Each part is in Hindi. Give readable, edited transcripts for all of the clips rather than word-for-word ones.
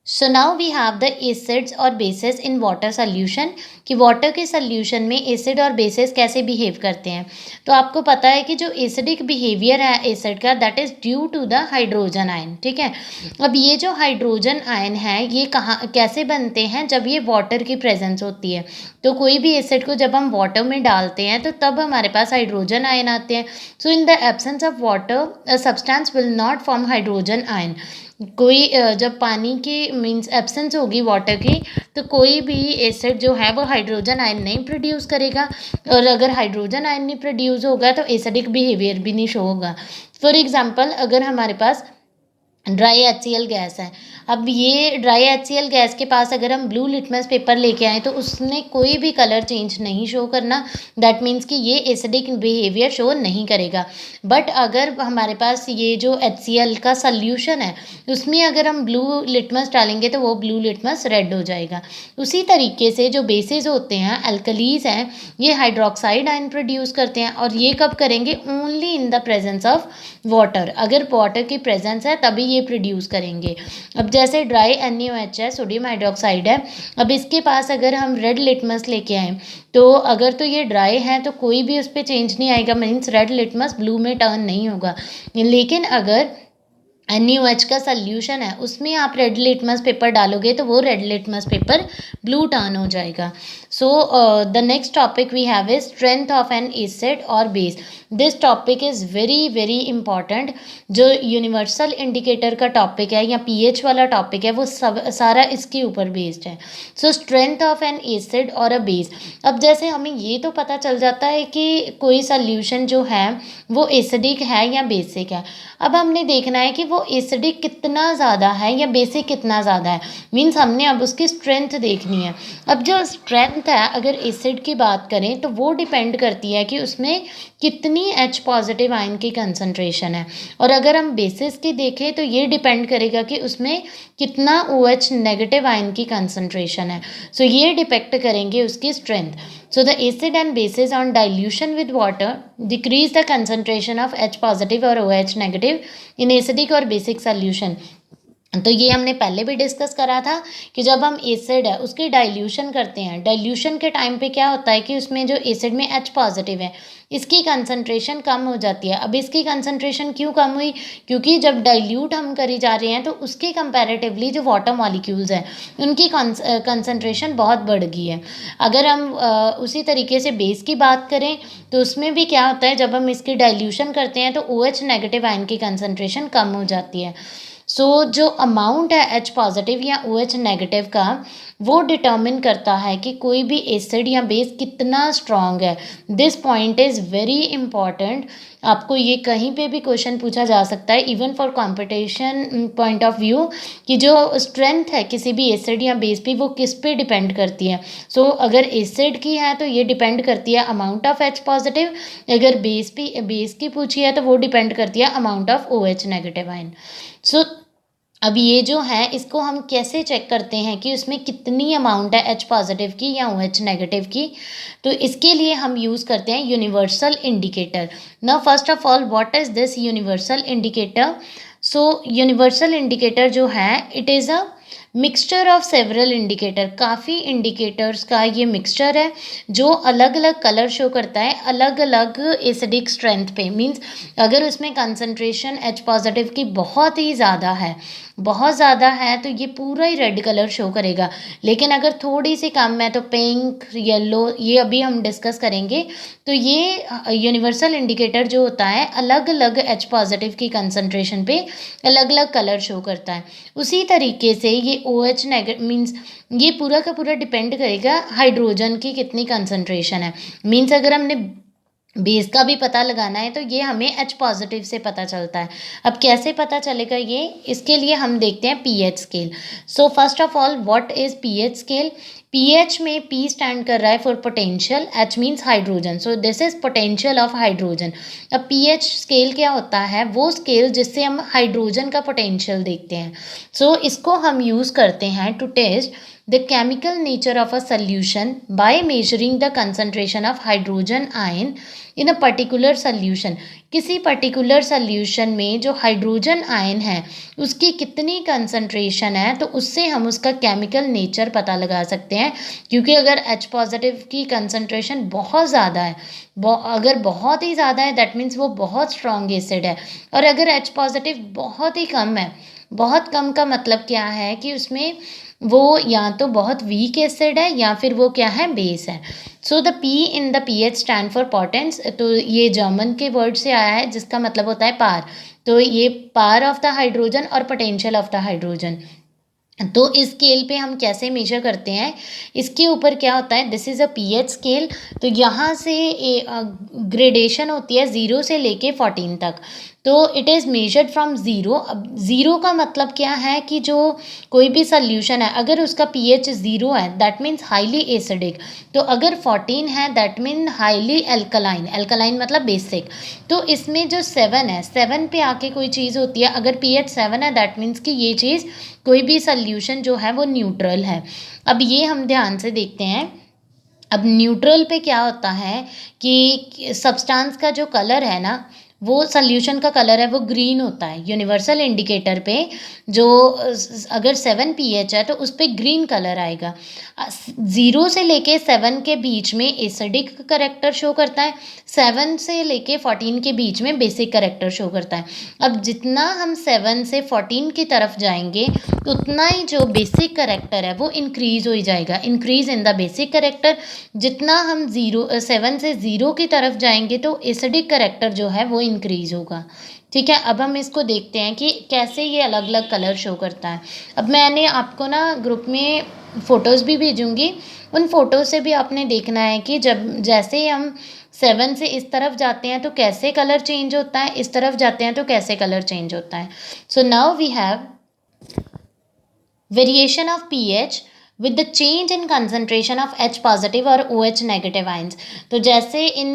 So now we have the acids और बेसिस इन वाटर सोल्यूशन कि वाटर के सोल्यूशन में एसिड और बेसिस कैसे बिहेव करते हैं। तो आपको पता है कि जो एसिडिक बिहेवियर है एसिड का that is due to the hydrogen ion. ठीक है, अब ये जो हाइड्रोजन आयन है ये कहाँ कैसे बनते हैं, जब ये वाटर की प्रेजेंस होती है। तो कोई भी एसिड को जब हम वाटर में डालते हैं तो तब हमारे पास हाइड्रोजन आयन आते हैं। So in the absence of water a substance will not form hydrogen ion. कोई जब पानी की मीन्स एब्सेंस होगी वाटर की तो कोई भी एसिड जो है वो हाइड्रोजन आयन नहीं प्रोड्यूस करेगा, और अगर हाइड्रोजन आयन नहीं प्रोड्यूस होगा तो एसिडिक बिहेवियर भी नहीं शो होगा। फॉर एग्जांपल अगर हमारे पास ड्राई HCl गैस है, अब ये ड्राई HCl गैस के पास अगर हम ब्लू लिटमस पेपर लेके आए तो उसने कोई भी कलर चेंज नहीं शो करना। दैट मीन्स कि ये एसिडिक बिहेवियर शो नहीं करेगा। बट अगर हमारे पास ये जो HCl का सल्यूशन है उसमें अगर हम ब्लू लिटमस डालेंगे तो वो ब्लू लिटमस रेड हो जाएगा। उसी तरीके से जो बेसिस होते हैं एल्कलीज हैं ये हाइड्रोक्साइड आयन प्रोड्यूस करते हैं, और ये कब करेंगे, only in the presence of water. अगर वाटर की प्रेजेंस है तभी ये प्रोड्यूस करेंगे। अब जैसे ड्राई NaOH है, सोडियम हाइड्रोक्साइड है, अब इसके पास अगर हम रेड लिटमस लेके आए तो अगर तो ये ड्राई है तो कोई भी उस पर चेंज नहीं आएगा, मीन्स रेड लिटमस ब्लू में टर्न नहीं होगा। लेकिन अगर NaOH का सल्यूशन है उसमें आप रेड लिटमस पेपर डालोगे तो वो red litmus paper blue turn हो जाएगा। So the next topic we have is strength of an acid और base. This topic is very very important. जो यूनिवर्सल इंडिकेटर का टॉपिक है या pH वाला टॉपिक है वो सब सारा इसके ऊपर बेस्ड है। सो स्ट्रेंथ ऑफ एन एसिड और अ बेस। अब जैसे हमें ये तो पता चल जाता है कि कोई सल्यूशन जो है वो एसिडिक है या बेसिक है। अब हमने देखना है कि वो एसिडिक कितना ज़्यादा है या बेसिक कितना ज़्यादा है, मीन्स हमने अब उसकी स्ट्रेंथ देखनी है। अब जो स्ट्रेंथ है अगर एसिड की बात करें तो वो डिपेंड करती है कि उसमें कितनी H पॉजिटिव आयन की कंसंट्रेशन है, और अगर हम बेसिस की देखें तो ये डिपेंड करेगा कि उसमें कितना OH नेगेटिव आयन की कंसंट्रेशन है। सो ये डिपेक्ट करेंगे उसकी strength. So the acid and bases on dilution with water decrease the concentration of H positive or OH negative in acidic or basic solution। तो ये हमने पहले भी डिस्कस करा था कि जब हम एसिड है उसकी डाइल्यूशन करते हैं, डाइल्यूशन के टाइम पे क्या होता है कि उसमें जो एसिड में H पॉजिटिव है इसकी कंसंट्रेशन कम हो जाती है। अब इसकी कंसंट्रेशन क्यों कम हुई, क्योंकि जब डाइल्यूट हम करी जा रहे हैं तो उसके कंपैरेटिवली जो वाटर मॉलिक्यूल्स हैं उनकी कंसंट्रेशन बहुत बढ़ गई है। अगर हम उसी तरीके से बेस की बात करें तो उसमें भी क्या होता है, जब हम इसकी डाइल्यूशन करते हैं तो OH नेगेटिव आयन की कंसंट्रेशन कम हो जाती है। सो जो अमाउंट है H पॉजिटिव या OH नेगेटिव का वो डिटर्मिन करता है कि कोई भी एसिड या बेस कितना स्ट्रॉन्ग है। This point is very important. आपको ये कहीं पे भी क्वेश्चन पूछा जा सकता है even for competition point of view कि जो स्ट्रेंथ है किसी भी एसिड या बेस पे वो किस पे डिपेंड करती है। सो अगर एसिड की है तो ये डिपेंड करती है अमाउंट ऑफ H पॉजिटिव, अगर बेस की पूछी है तो वो डिपेंड करती है amount of OH negative ion. So अब ये जो है इसको हम कैसे चेक करते हैं कि उसमें कितनी अमाउंट है H पॉजिटिव की या OH नेगेटिव की, तो इसके लिए हम यूज़ करते हैं universal indicator. Now first of all what is this universal indicator. So universal indicator जो है it is a mixture of several indicator, काफ़ी इंडिकेटर्स का ये मिक्सचर है जो अलग अलग कलर शो करता है अलग अलग एसिडिक स्ट्रेंथ पे। मींस अगर उसमें कंसंट्रेशन H पॉजिटिव की बहुत ही ज़्यादा है, बहुत ज़्यादा है तो ये पूरा ही रेड कलर शो करेगा, लेकिन अगर थोड़ी सी कम है तो पिंक येलो, ये अभी हम डिस्कस करेंगे। तो ये यूनिवर्सल इंडिकेटर जो होता है अलग अलग H पॉजिटिव की कंसंट्रेशन पे अलग अलग कलर शो करता है। उसी तरीके से ये OH नेगेटिव मीन्स ये पूरा का पूरा डिपेंड करेगा हाइड्रोजन की कितनी कंसंट्रेशन है। मीन्स अगर हमने बेस का भी पता लगाना है तो ये हमें H पॉजिटिव से पता चलता है। अब कैसे पता चलेगा ये, इसके लिए हम देखते हैं pH scale. So first of all what is pH scale. pH में P स्टैंड कर रहा है for potential, H means hydrogen, so this is potential of hydrogen. अब pH स्केल क्या होता है, वो स्केल जिससे हम हाइड्रोजन का पोटेंशियल देखते हैं। सो इसको हम यूज़ करते हैं to test the chemical nature of a solution by measuring the concentration of hydrogen ion in a particular solution, किसी पर्टिकुलर सोल्यूशन में जो हाइड्रोजन आयन है उसकी कितनी कंसंट्रेशन है, तो उससे हम उसका केमिकल नेचर पता लगा सकते हैं। क्योंकि अगर H पॉजिटिव की कंसंट्रेशन बहुत ज़्यादा है, अगर बहुत ही ज़्यादा है दैट मीन्स वो बहुत स्ट्रॉन्ग एसिड है, और अगर H पॉजिटिव बहुत ही कम है, बहुत कम का मतलब क्या है कि उसमें वो या तो बहुत वीक एसिड है या फिर वो क्या है, बेस है। So the P in the pH stand for potence, तो ये जर्मन के वर्ड से आया है जिसका मतलब होता है पार। तो ये पार ऑफ द हाइड्रोजन और पोटेंशियल ऑफ द हाइड्रोजन। तो इस स्केल पे हम कैसे मेजर करते हैं, इसके ऊपर क्या होता है, this is a pH scale. तो यहाँ से ग्रेडेशन होती है 0 से लेके 14 तक। तो it is measured from zero. अब ज़ीरो का मतलब क्या है कि जो कोई भी सोल्यूशन है अगर उसका पीएच 0 है दैट मीन्स हाईली एसिडिक। तो अगर 14 है that mean highly alkaline, alkaline मतलब बेसिक। तो इसमें जो 7 है, 7 पे आके कोई चीज़ होती है, अगर पीएच 7 है दैट मीन्स कि ये चीज़ कोई भी सोल्यूशन जो है वो न्यूट्रल है। अब ये हम ध्यान से देखते हैं। अब न्यूट्रल पे क्या होता है कि सब्सटेंस का जो कलर है ना, वो सोल्यूशन का कलर है वो ग्रीन होता है। यूनिवर्सल इंडिकेटर पे जो अगर 7 पीएच है तो उस पे ग्रीन कलर आएगा। 0 से लेके 7 के बीच में एसिडिक करेक्टर शो करता है, 7 से लेके 14 के बीच में बेसिक करेक्टर शो करता है। अब जितना हम 7 से 14 की तरफ जाएंगे उतना ही जो बेसिक करेक्टर है वो इंक्रीज हो ही जाएगा, increase in the basic character. जितना हम 7 से 0 की तरफ जाएंगे तो एसिडिक करेक्टर जो है वो इंक्रीज होगा। ठीक है, अब हम इसको देखते हैं कि कैसे ये अलग अलग कलर शो करता है। अब मैंने आपको ना ग्रुप में फ़ोटोज़ भी भेजूँगी, उन फ़ोटो से भी आपने देखना है कि जब जैसे ही हम 7 से इस तरफ जाते हैं तो कैसे कलर चेंज होता है, इस तरफ जाते हैं तो कैसे कलर चेंज होता है। So now we have variation of pH with the change in concentration of H positive और OH negative ions। तो जैसे इन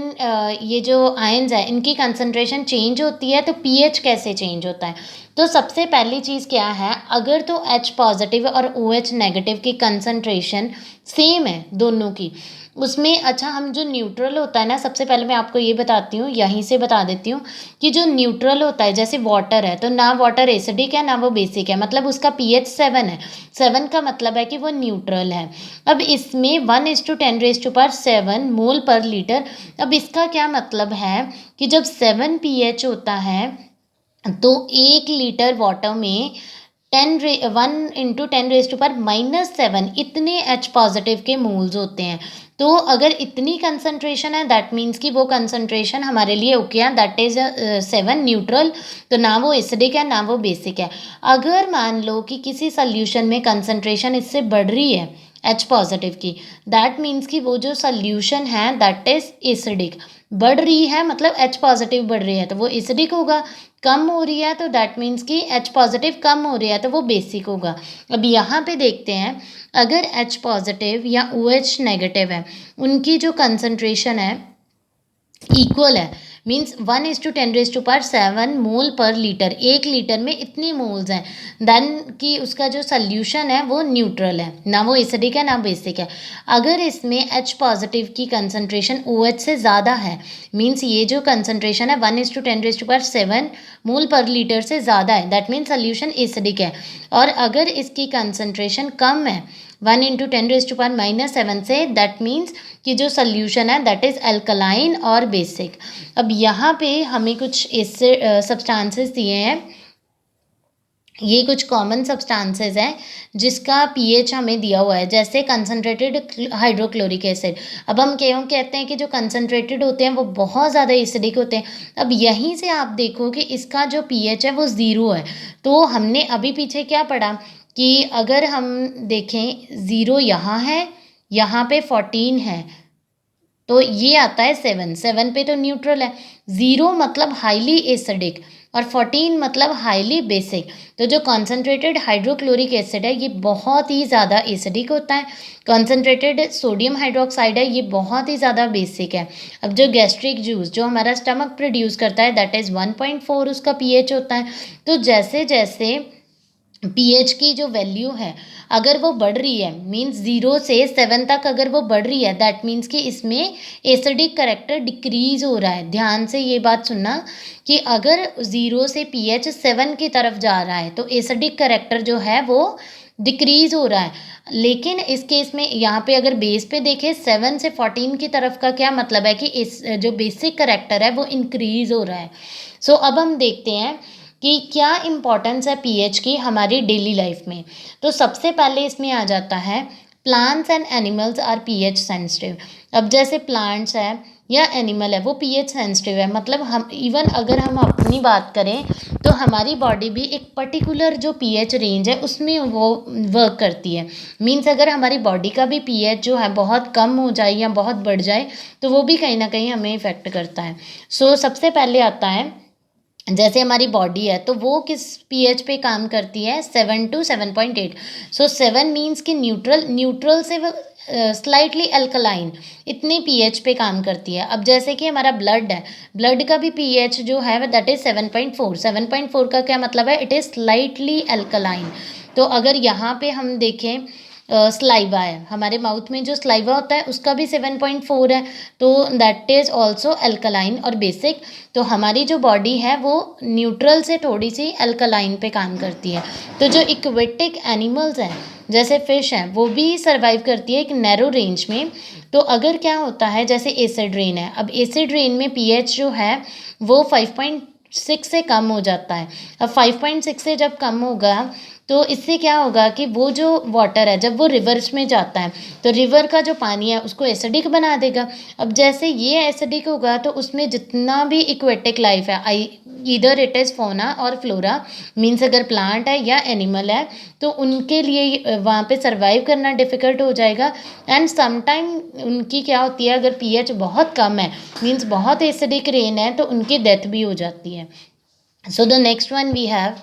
ये जो आयन्स है इनकी कंसंट्रेशन चेंज होती है तो pH कैसे चेंज होता है। तो सबसे पहली चीज़ क्या है, अगर तो H पॉजिटिव और OH नेगेटिव की कंसंट्रेशन सेम है दोनों की, उसमें अच्छा हम जो न्यूट्रल होता है ना, सबसे पहले मैं आपको ये बताती हूँ, यहीं से बता देती हूँ कि जो न्यूट्रल होता है जैसे वाटर है, तो ना वाटर एसिडिक है ना वो बेसिक है, मतलब उसका पीएच 7 है। 7 का मतलब है कि वो न्यूट्रल है। अब इसमें 1:10⁻7 मोल पर लीटर। अब इसका क्या मतलब है कि जब 7 पीएच होता है तो 1 लीटर वाटर में 1 × 10⁻⁻7 इतने H पॉजिटिव के मोल्स होते हैं। तो अगर इतनी कंसंट्रेशन है दैट मीन्स कि वो कंसंट्रेशन हमारे लिए ओके है, दैट इज 7 न्यूट्रल। तो ना वो एसिडिक है ना वो बेसिक है। अगर मान लो कि किसी सोल्यूशन में कंसंट्रेशन इससे बढ़ रही है H पॉजिटिव की, दैट मीन्स कि वो जो सोल्यूशन है दैट इज एसिडिक। बढ़ रही है मतलब H पॉजिटिव बढ़ रही है तो वो एसिडिक होगा, कम हो रही है तो दैट मीन्स कि H पॉजिटिव कम हो रही है तो वो बेसिक होगा। अब यहाँ पे देखते हैं, अगर H पॉजिटिव या OH नेगेटिव है उनकी जो कंसंट्रेशन है इक्वल है, मीन्स 1:10⁻7 मोल पर लीटर, 1 लीटर में इतनी मोल्स हैं, देन कि उसका जो सोल्यूशन है वो न्यूट्रल है, ना वो एसिडिक है ना बेसिक है। अगर इसमें H पॉजिटिव की कंसंट्रेशन OH से ज़्यादा है, मीन्स ये जो कंसंट्रेशन है 1:10⁻7 मोल पर लीटर से ज़्यादा है, दैट मीन्स सोल्यूशन एसिडिक है। और अगर इसकी कंसंट्रेशन कम है 1 × 10⁻⁻7 से, दैट मीन्स कि जो सोल्यूशन है दैट इज़ अल्कलाइन और बेसिक। अब यहाँ पे हमें कुछ इससे सब्सटेंसेस दिए हैं, ये कुछ कॉमन सब्सटेंसेस हैं जिसका पीएच हमें दिया हुआ है, जैसे कंसनट्रेटेड हाइड्रोक्लोरिक एसिड। अब हम क्यों कहते हैं कि जो कंसनट्रेटेड होते हैं वो बहुत ज़्यादा एसिडिक होते हैं। अब यहीं से आप देखो कि इसका जो पीएच है वो 0 है। तो हमने अभी पीछे क्या पढ़ा कि अगर हम देखें 0 यहाँ है, यहाँ पे 14 है, तो ये आता है 7 पे तो न्यूट्रल है। 0 मतलब हाईली एसिडिक और 14 मतलब हाईली बेसिक। तो जो कॉन्सेंट्रेटेड हाइड्रोक्लोरिक एसिड है ये बहुत ही ज़्यादा एसिडिक होता है। कॉन्सेंट्रेटेड सोडियम हाइड्रोक्साइड है ये बहुत ही ज़्यादा बेसिक है। अब जो गैस्ट्रिक जूस जो हमारा स्टमक प्रोड्यूस करता है दैट इज़ 1.4 उसका पीएच होता है। तो जैसे जैसे पीएच की जो वैल्यू है अगर वो बढ़ रही है, मीन्स 0 से 7 तक अगर वो बढ़ रही है, दैट मीन्स कि इसमें एसिडिक करेक्टर डिक्रीज हो रहा है। ध्यान से ये बात सुनना कि अगर 0 से पीएच 7 की तरफ जा रहा है तो एसिडिक करेक्टर जो है वो डिक्रीज हो रहा है। लेकिन इस केस में यहाँ पे अगर बेस पे देखें 7 से 14 की तरफ का क्या मतलब है कि इस जो बेसिक करेक्टर है वो इंक्रीज हो रहा है। सो अब हम देखते हैं कि क्या इम्पोर्टेंस है पीएच की हमारी डेली लाइफ में। तो सबसे पहले इसमें आ जाता है plants and animals are pH sensitive. अब जैसे प्लांट्स है या एनिमल है वो पीएच सेंसिटिव है, मतलब हम इवन अगर हम अपनी बात करें तो हमारी बॉडी भी एक पर्टिकुलर जो पीएच रेंज है उसमें वो वर्क करती है। मीन्स अगर हमारी बॉडी का भी पीएच जो है बहुत कम हो जाए या बहुत बढ़ जाए तो वो भी कहीं ना कहीं हमें इफ़ेक्ट करता है। सो सबसे पहले आता है जैसे हमारी बॉडी है तो वो किस पीएच पे काम करती है, 7 to 7.8। सो 7 मीन्स कि न्यूट्रल, न्यूट्रल से वो स्लाइटली अल्कलाइन, इतने पीएच पे काम करती है। अब जैसे कि हमारा ब्लड है, ब्लड का भी पीएच जो है दैट इज 7.4। 7.4 का क्या मतलब है, इट इज़ स्लाइटली अल्कलाइन। तो अगर यहाँ पे हम देखें स्लाइवा है, हमारे माउथ में जो स्लाइवा होता है उसका भी 7.4 है, तो दैट इज़ ऑल्सो अल्कलाइन और बेसिक। तो हमारी जो बॉडी है वो न्यूट्रल से थोड़ी सी अल्कलाइन पे काम करती है। तो जो इक्वेटिक एनिमल्स हैं जैसे फिश हैं वो भी सर्वाइव करती है एक नैरो रेंज में। तो अगर क्या होता है जैसे एसिड रेन है, अब एसिड रेन में पीएच जो है वो 5.6 से कम हो जाता है। अब 5.6 से जब कम होगा तो इससे क्या होगा कि वो जो वाटर है जब वो रिवर्स में जाता है तो रिवर का जो पानी है उसको एसिडिक बना देगा। अब जैसे ये एसिडिक होगा तो उसमें जितना भी इक्वेटिक लाइफ है, आई इधर इट इज़ फोना और फ्लोरा, मीन्स अगर प्लांट है या एनिमल है तो उनके लिए वहाँ पे सरवाइव करना डिफ़िकल्ट हो जाएगा। एंड समटाइम उनकी क्या होती है, अगर पीएच बहुत कम है मीन्स बहुत एसिडिक रेन है तो उनकी डेथ भी हो जाती है। So the next one we have